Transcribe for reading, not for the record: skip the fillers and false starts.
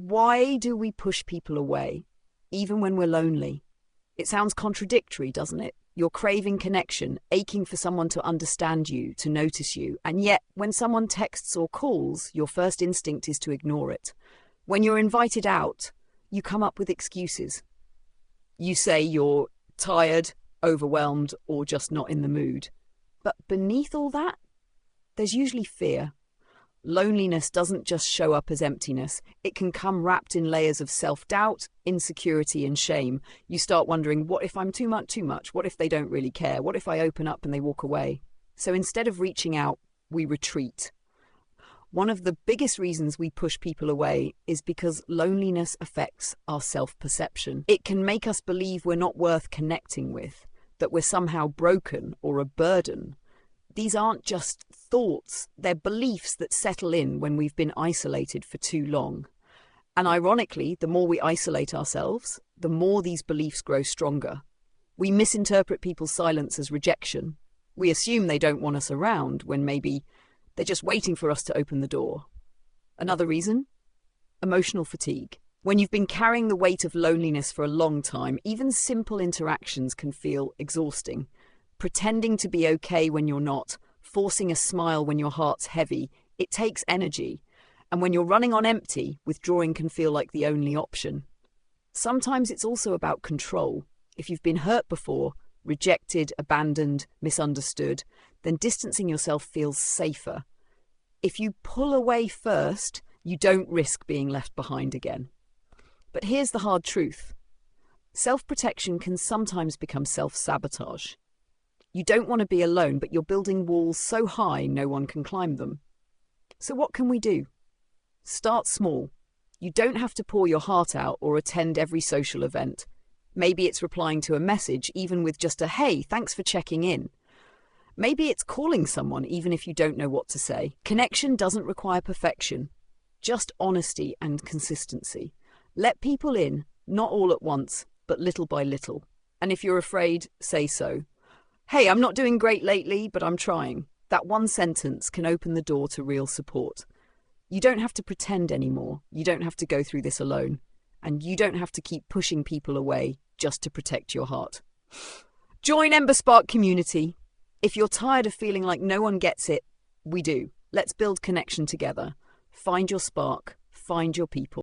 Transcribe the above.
Why do we push people away, even when we're lonely? It sounds contradictory, doesn't it? You're craving connection, aching for someone to understand you, to notice you, and yet when someone texts or calls, your first instinct is to ignore it. When you're invited out, you come up with excuses. You say you're tired, overwhelmed, or just not in the mood. But beneath all that, there's usually fear. Loneliness doesn't just show up as emptiness. It can come wrapped in layers of self-doubt, insecurity, and shame. You start wondering, what if I'm too much? What if they don't really care? What if I open up and they walk away? So instead of reaching out, we retreat. One of the biggest reasons we push people away is because loneliness affects our self-perception. It can make us believe we're not worth connecting with, that we're somehow broken or a burden. These aren't just thoughts, they're beliefs that settle in when we've been isolated for too long. And ironically, the more we isolate ourselves, the more these beliefs grow stronger. We misinterpret people's silence as rejection. We assume they don't want us around when maybe they're just waiting for us to open the door. Another reason? Emotional fatigue. When you've been carrying the weight of loneliness for a long time, even simple interactions can feel exhausting. Pretending to be okay when you're not, forcing a smile when your heart's heavy, it takes energy. And when you're running on empty, withdrawing can feel like the only option. Sometimes it's also about control. If you've been hurt before, rejected, abandoned, misunderstood, then distancing yourself feels safer. If you pull away first, you don't risk being left behind again. But here's the hard truth. Self-protection can sometimes become self-sabotage. You don't want to be alone, but you're building walls so high no one can climb them. So what can we do? Start small. You don't have to pour your heart out or attend every social event. Maybe it's replying to a message, even with just a "Hey, thanks for checking in." Maybe it's calling someone, even if you don't know what to say. Connection doesn't require perfection, just honesty and consistency. Let people in, not all at once, but little by little. And if you're afraid, say so. "Hey, I'm not doing great lately, but I'm trying." That one sentence can open the door to real support. You don't have to pretend anymore. You don't have to go through this alone. And you don't have to keep pushing people away just to protect your heart. Join Ember Spark Community. If you're tired of feeling like no one gets it, we do. Let's build connection together. Find your spark. Find your people.